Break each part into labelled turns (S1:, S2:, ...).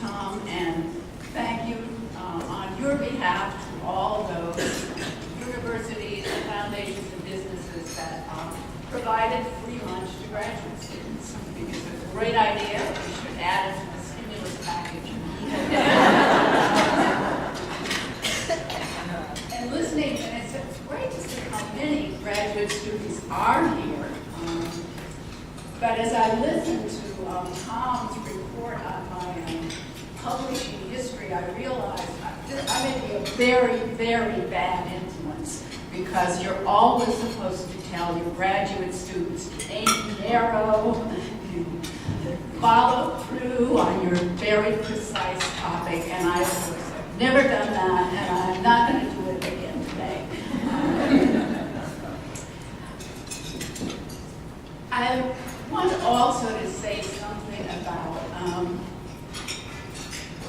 S1: Tom, and thank you on your behalf to all those universities and foundations and businesses that provided free lunch to graduate students. Because it's a great idea. We should add it to the stimulus package. And listening, and it's great to see how many graduate students are here. But as I listened to Tom's report on my publishing history, I realized I may be a very, very bad influence, because you're always supposed to tell your graduate students to aim narrow, follow through on your very precise topic, and I have never done that, and I'm not going to do it again today. I want also to say something about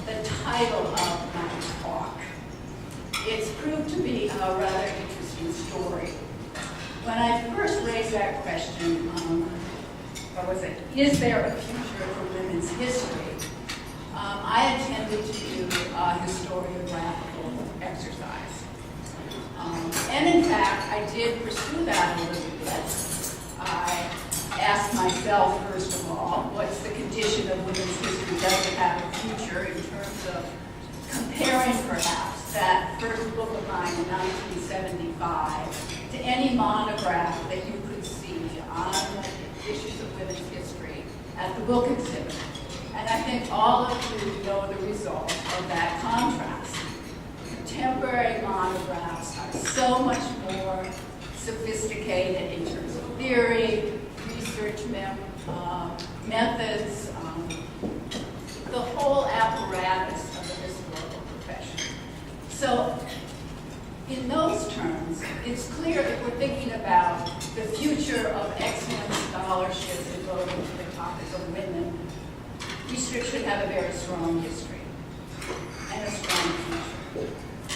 S1: the title of my talk. It's proved to be a rather interesting story. When I first raised that question, what was it? Is there a future for women's history? I intended to do a historiographical exercise. And in fact, I did pursue that a little bit. I asked myself, first of all, what's the condition of women's history? Does it have a future in terms of comparing, perhaps, that first book of mine in 1975 to any monograph that you could see on the issues of women's history at the book exhibit? And I think all of you know the result of that contrast. Contemporary monographs are so much more sophisticated in terms of theory, research methods, the whole apparatus of the historical profession. So, in those terms, it's clear that we're thinking about the future of excellent scholarship devoted to the topic of women. Research should have a very strong history and a strong future.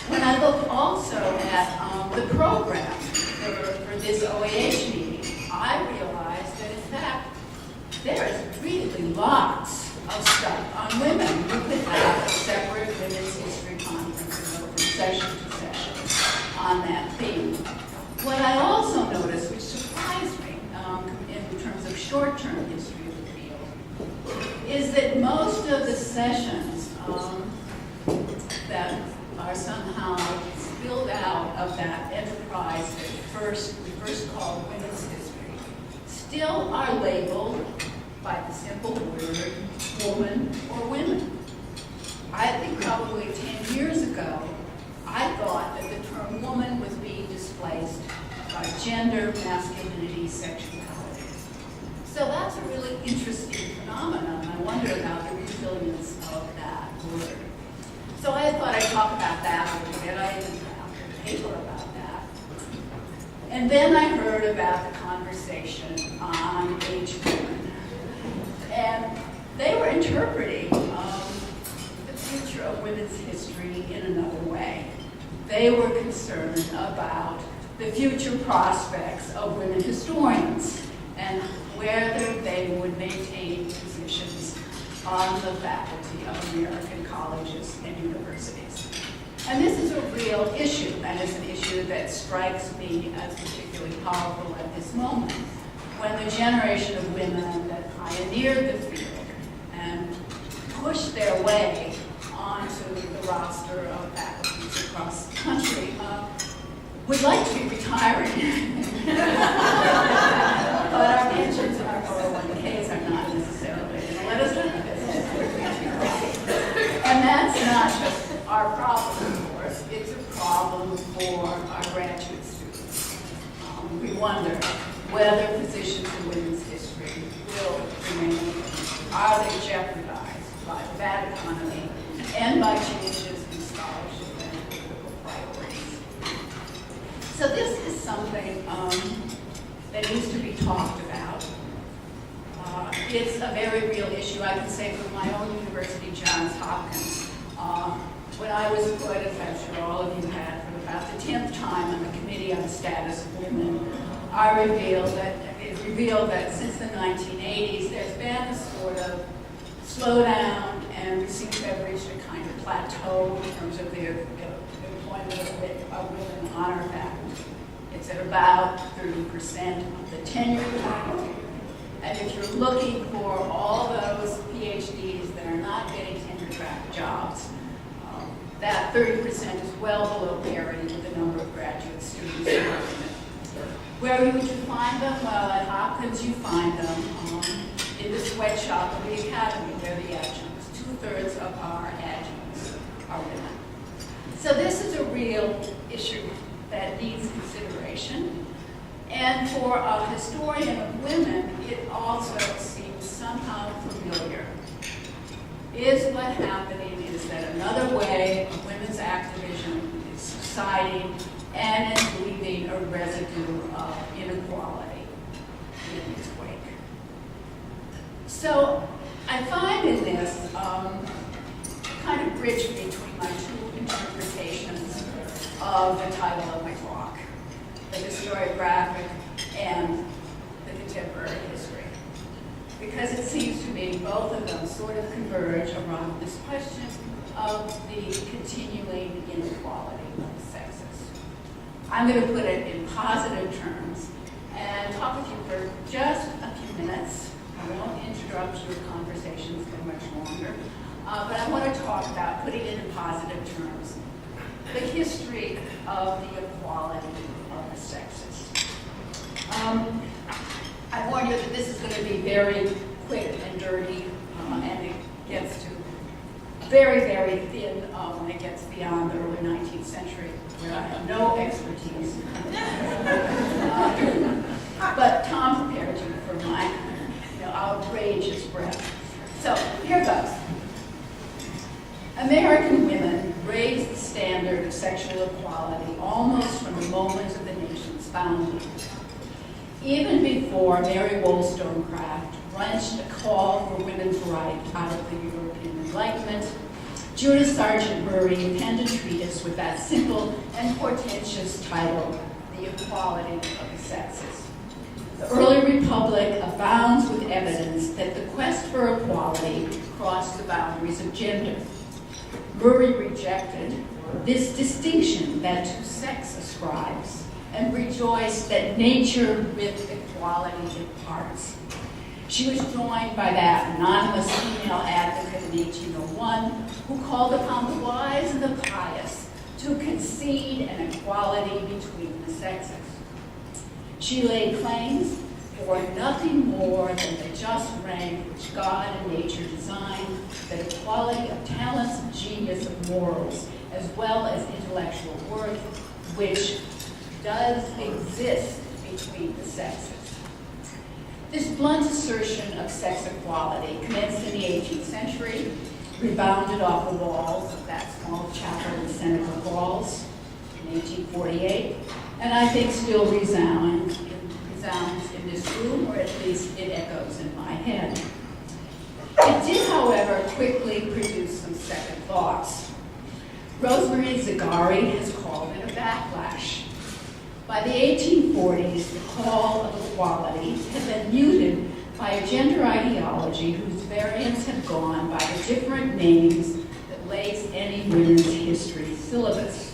S1: When I look also at the program for this OAH meeting, I realized that, in fact, there is really lots of stuff on women. You could have a separate women's history conference and go from session to session on that theme. What I also noticed, which surprised me in terms of short-term history of the field, is that most of the sessions that are somehow spilled out of that enterprise that we first called women's history still are labeled by the simple word woman or women. I think probably 10 years ago, I thought that the term woman was being displaced by gender, masculinity, sexuality. So that's a really interesting phenomenon. I wonder about the resilience of that word. So I thought I'd talk about that a little bit. I even found a paper about that. And then I heard about the conversation on age women. And they were interpreting the future of women's history in another way. They were concerned about the future prospects of women historians and whether they would maintain positions on the faculty of American colleges and universities. And this is a real issue, and it's an issue that strikes me as particularly powerful at this moment, when the generation of women that pioneered the field and pushed their way onto the roster of faculties across the country would like to be retiring. But our pensions and our 401ks are not necessarily going to let us live this. And that's not just our problem, of course. It's a problem for our graduate students. We wonder whether positions in women's history will remain. Are they jeopardized by the bad economy and by changes in scholarship and political priorities? So this is something that needs to be talked about. It's a very real issue. I can say from my own university, Johns Hopkins, when I was appointed, as I'm sure all of you had, for about the 10th time on the Committee on the Status of Women, it revealed that since the 1980s, there's been a sort of slowdown, and we seem to have reached a kind of plateau in terms of the employment of women on our faculty. It's at about 30% of the tenured faculty. And if you're looking for all those PhDs that are not getting tenure-track jobs, that 30% is well below parity with the number of graduate students who are in it. Where would you find them? Well, at Hopkins you find them in the sweatshop of the academy, where the adjuncts, 2/3 of our adjuncts are women. So this is a real issue that needs consideration. And for a historian of women, it also seems somehow familiar. Is what happening is that another way of women's activism is subsiding and is leaving a residue of inequality in its wake. So I find in this kind of bridge between my two interpretations of the title of my talk, the historiographic and the contemporary history. Because it seems to me both of them sort of converge around this question of the continuing inequality of the sexes. I'm going to put it in positive terms and talk with you for just a few minutes. I won't interrupt your conversations for much longer, but I want to talk about putting it in positive terms, the history of the equality of the sexes. I warn you that this is going to be very quick and dirty, and it gets to very, very thin when it gets beyond the early 19th century, where I have no expertise. But Tom prepared you for my outrageous breath. So here goes. American women raised the standard of sexual equality almost from the moment of the nation's founding. Even before Mary Wollstonecraft wrenched a call for women's rights out of the European Enlightenment, Judith Sargent Murray penned a treatise with that simple and portentous title, The Equality of the Sexes. The early republic abounds with evidence that the quest for equality crossed the boundaries of gender. Murray rejected this distinction that to sex ascribes and rejoiced that nature with equality imparts. She was joined by that anonymous female advocate in 1801 who called upon the wise and the pious to concede an equality between the sexes. She laid claims for nothing more than the just rank which God and nature designed, that equality of talents, of genius, of morals, as well as intellectual worth, which does exist between the sexes. This blunt assertion of sex equality commenced in the 18th century, rebounded off the walls of that small chapel in Seneca Falls in 1848, and I think still resounds in this room, or at least it echoes in my head. It did, however, quickly produce some second thoughts. Rosemary Zagari has called it a backlash. By the 1840s, the call of equality had been muted by a gender ideology whose variants have gone by the different names that lace any women's history syllabus: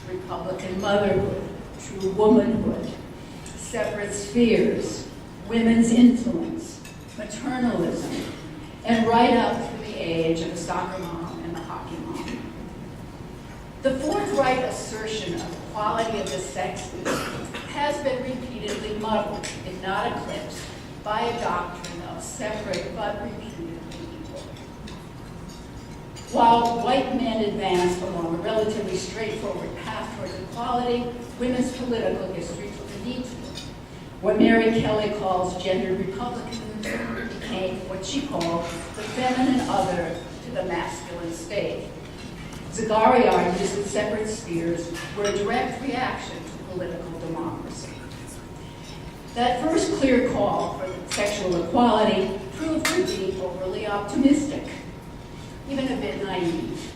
S1: Republican motherhood, true womanhood, separate spheres, women's influence, maternalism, and right up through the age of the soccer mom and the hockey mom. The forthright assertion of equality of the sexes has been repeatedly muddled, if not eclipsed, by a doctrine of separate but repeatedly equal. While white men advanced along a relatively straightforward path towards equality, women's political history took a detour. What Mary Kelly calls gender republicanism became what she called the feminine other to the masculine state. Zagari argues that separate spheres were a direct reaction to political democracy. That first clear call for sexual equality proved to be overly optimistic, even a bit naive.